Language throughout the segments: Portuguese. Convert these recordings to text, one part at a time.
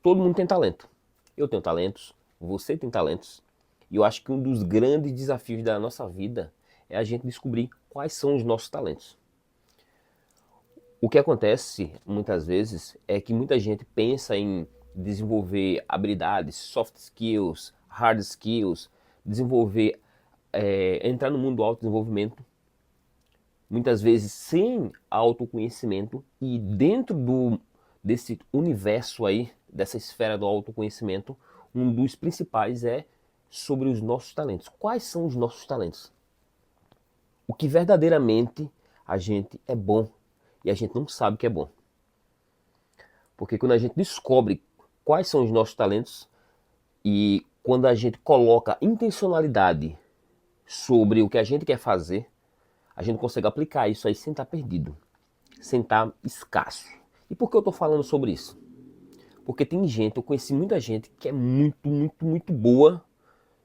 Todo mundo tem talento. Eu tenho talentos, você tem talentos. E eu acho que um dos grandes desafios da nossa vida é a gente descobrir quais são os nossos talentos. O que acontece muitas vezes é que muita gente pensa em desenvolver habilidades, soft skills, hard skills, desenvolver, entrar no mundo do autodesenvolvimento, muitas vezes sem autoconhecimento, e dentro desse universo aí, dessa esfera do autoconhecimento, um dos principais é sobre os nossos talentos. Quais são os nossos talentos? O que verdadeiramente a gente é bom e a gente não sabe que é bom. Porque quando a gente descobre quais são os nossos talentos e quando a gente coloca intencionalidade sobre o que a gente quer fazer, a gente consegue aplicar isso aí sem estar perdido, sem estar escasso. E por que eu estou falando sobre isso? Porque tem gente, eu conheci muita gente que é muito boa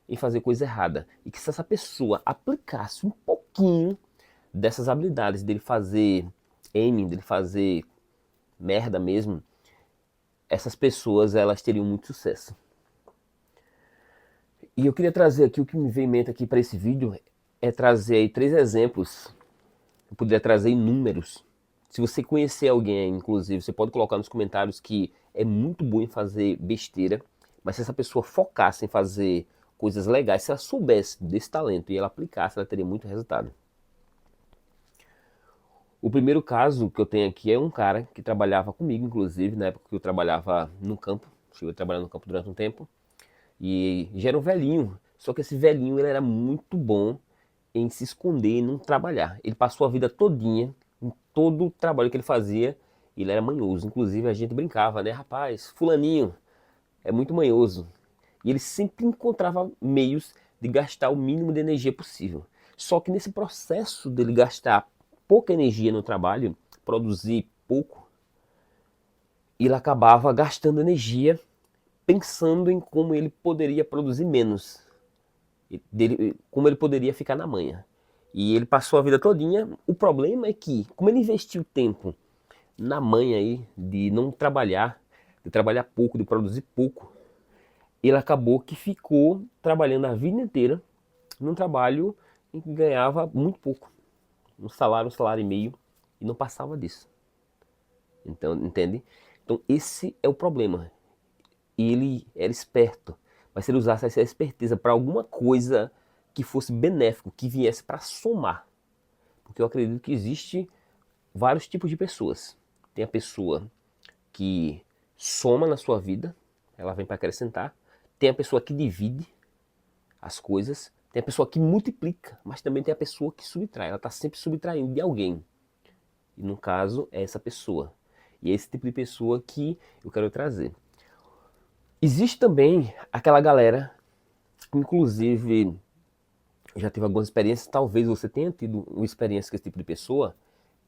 em fazer coisa errada. E que se essa pessoa aplicasse um pouquinho dessas habilidades dele fazer aiming, dele fazer merda mesmo, essas pessoas elas teriam muito sucesso. E eu queria trazer aqui, o que me veio em mente aqui para esse vídeo, é trazer aí 3 exemplos. Eu poderia trazer inúmeros. Se você conhecer alguém, inclusive, você pode colocar nos comentários que é muito bom em fazer besteira, mas se essa pessoa focasse em fazer coisas legais, se ela soubesse desse talento e ela aplicasse, ela teria muito resultado. O primeiro caso que eu tenho aqui é um cara que trabalhava comigo, inclusive, na época que eu trabalhava no campo. Cheguei a trabalhar no campo durante um tempo. E já era um velhinho. Só que esse velhinho ele era muito bom em se esconder e não trabalhar. Ele passou a vida todinha, em todo o trabalho que ele fazia, ele era manhoso. Inclusive a gente brincava, né? Rapaz, fulaninho é muito manhoso. E ele sempre encontrava meios de gastar o mínimo de energia possível. Só que nesse processo dele gastar pouca energia no trabalho, produzir pouco, ele acabava gastando energia pensando em como ele poderia produzir menos, como ele poderia ficar na manha. E ele passou a vida todinha. O problema é que, como ele investiu tempo na manha aí de não trabalhar, de trabalhar pouco, de produzir pouco, ele acabou que ficou trabalhando a vida inteira num trabalho em que ganhava muito pouco, um salário e meio, e não passava disso. Então, entende? Então esse é o problema. E ele era esperto, mas se ele usasse essa esperteza para alguma coisa que fosse benéfico, que viesse para somar. Porque eu acredito que existe vários tipos de pessoas. Tem a pessoa que soma na sua vida, ela vem para acrescentar. Tem a pessoa que divide as coisas. Tem a pessoa que multiplica, mas também tem a pessoa que subtrai. Ela está sempre subtraindo de alguém. E no caso é essa pessoa. E é esse tipo de pessoa que eu quero trazer. Existe também aquela galera, inclusive já tive algumas experiências, talvez você tenha tido uma experiência com esse tipo de pessoa,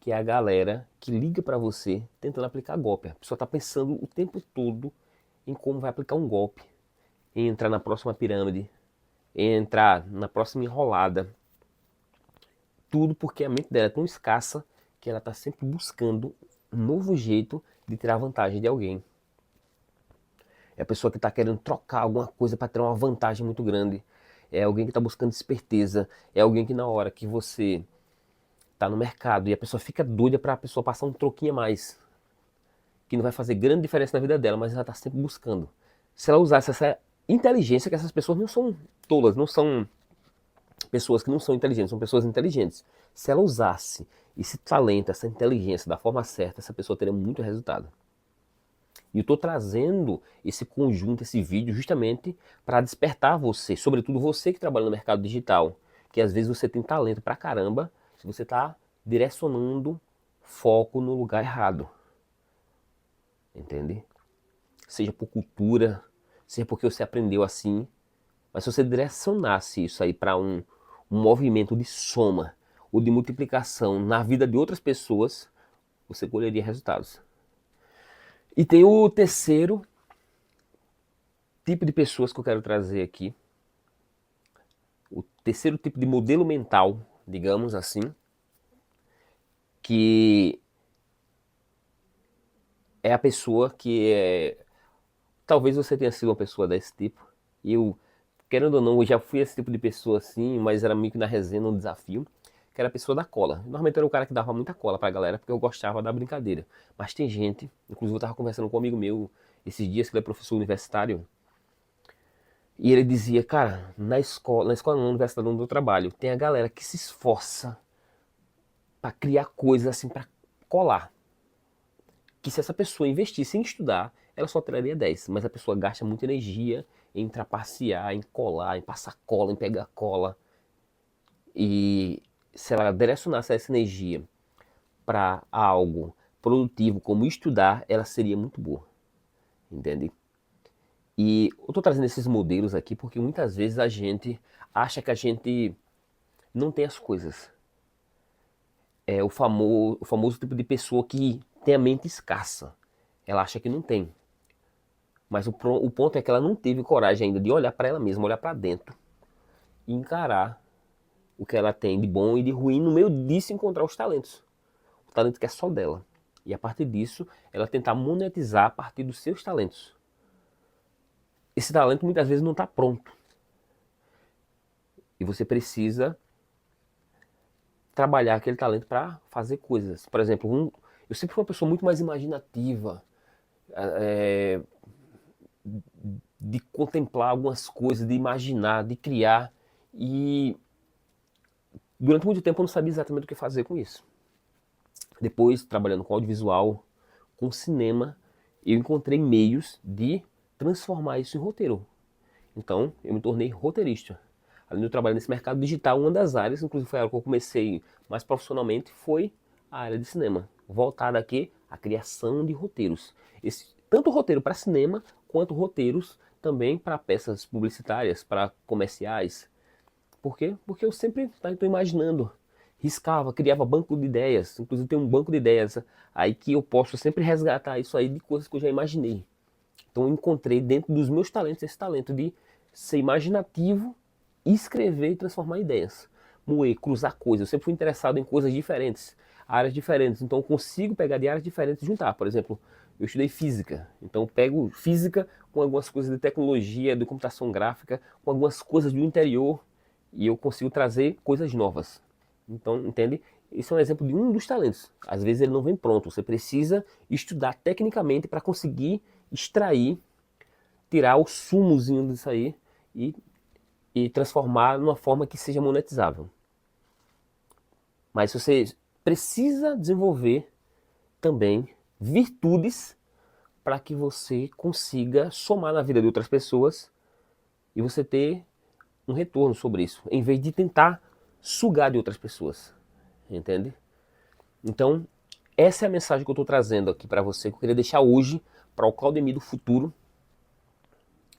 que é a galera que liga para você tentando aplicar golpe. A pessoa está pensando o tempo todo em como vai aplicar um golpe, em entrar na próxima pirâmide, em entrar na próxima enrolada. Tudo porque a mente dela é tão escassa que ela está sempre buscando um novo jeito de tirar vantagem de alguém. É a pessoa que está querendo trocar alguma coisa para ter uma vantagem muito grande. É alguém que está buscando esperteza. É alguém que na hora que você está no mercado e a pessoa fica doida para a pessoa passar um troquinho a mais, que não vai fazer grande diferença na vida dela, mas ela está sempre buscando. Se ela usasse essa inteligência, que essas pessoas não são tolas, não são pessoas que não são inteligentes, são pessoas inteligentes. Se ela usasse esse talento, essa inteligência da forma certa, essa pessoa teria muito resultado. E eu estou trazendo esse conjunto, esse vídeo, justamente para despertar você, sobretudo você que trabalha no mercado digital, que às vezes você tem talento pra caramba, se você está direcionando foco no lugar errado. Entende? Seja por cultura, seja porque você aprendeu assim, mas se você direcionasse isso aí para um movimento de soma ou de multiplicação na vida de outras pessoas, você colheria resultados. E tem o terceiro tipo de pessoas que eu quero trazer aqui. O terceiro tipo de modelo mental, digamos assim, que é a pessoa que talvez você tenha sido uma pessoa desse tipo. Eu, querendo ou não, eu já fui esse tipo de pessoa assim, mas era meio que na resenha, um desafio, que era a pessoa da cola. Normalmente era o cara que dava muita cola pra galera, porque eu gostava da brincadeira. Mas tem gente, inclusive eu tava conversando com um amigo meu esses dias, que ele é professor universitário, e ele dizia, cara, na escola não, na universidade onde eu trabalho, tem a galera que se esforça pra criar coisas assim, pra colar. Que se essa pessoa investisse em estudar, ela só tiraria 10. Mas a pessoa gasta muita energia em trapacear, em colar, em passar cola, em pegar cola. E se ela direcionasse essa energia para algo produtivo, como estudar, ela seria muito boa. Entende? E eu estou trazendo esses modelos aqui porque muitas vezes a gente acha que a gente não tem as coisas. É o famoso tipo de pessoa que tem a mente escassa. Ela acha que não tem. Mas o ponto é que ela não teve coragem ainda de olhar para ela mesma, olhar para dentro e encarar o que ela tem de bom e de ruim, no meio disso encontrar os talentos. O talento que é só dela. E a partir disso, ela tentar monetizar a partir dos seus talentos. Esse talento muitas vezes não está pronto. E você precisa trabalhar aquele talento para fazer coisas. Por exemplo, eu sempre fui uma pessoa muito mais imaginativa, é, de contemplar algumas coisas, de imaginar, de criar. E durante muito tempo eu não sabia exatamente o que fazer com isso. Depois, trabalhando com audiovisual, com cinema, eu encontrei meios de transformar isso em roteiro. Então, eu me tornei roteirista. Além de eu trabalhar nesse mercado digital, uma das áreas, inclusive foi a área que eu comecei mais profissionalmente, foi a área de cinema. Voltada aqui à criação de roteiros. Tanto roteiro para cinema, quanto roteiros também para peças publicitárias, para comerciais. Por quê? Porque eu sempre estou imaginando, riscava, criava banco de ideias. Inclusive tem um banco de ideias aí que eu posso sempre resgatar isso aí de coisas que eu já imaginei. Então eu encontrei dentro dos meus talentos esse talento de ser imaginativo, escrever e transformar ideias. Moer, cruzar coisas. Eu sempre fui interessado em coisas diferentes, áreas diferentes. Então eu consigo pegar de áreas diferentes e juntar. Por exemplo, eu estudei física. Então eu pego física com algumas coisas de tecnologia, de computação gráfica, com algumas coisas do interior e eu consigo trazer coisas novas. Então, entende? Isso é um exemplo de um dos talentos. Às vezes ele não vem pronto. Você precisa estudar tecnicamente para conseguir extrair, tirar o sumozinho disso aí e, e transformar numa forma que seja monetizável. Mas você precisa desenvolver também virtudes para que você consiga somar na vida de outras pessoas e você ter um retorno sobre isso, em vez de tentar sugar de outras pessoas, entende? Então, essa é a mensagem que eu estou trazendo aqui para você, que eu queria deixar hoje para o Claudemir do futuro,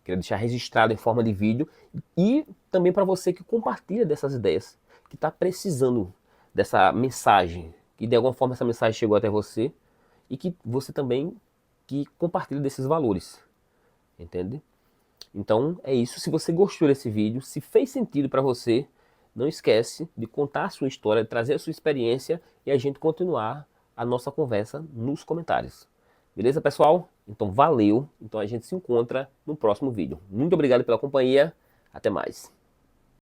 queria deixar registrado em forma de vídeo e também para você que compartilha dessas ideias, que está precisando dessa mensagem, que de alguma forma essa mensagem chegou até você e que você também que compartilha desses valores, entende? Então é isso. Se você gostou desse vídeo, se fez sentido para você, não esquece de contar a sua história, de trazer a sua experiência e a gente continuar a nossa conversa nos comentários. Beleza, pessoal? Então valeu. Então a gente se encontra no próximo vídeo. Muito obrigado pela companhia. Até mais.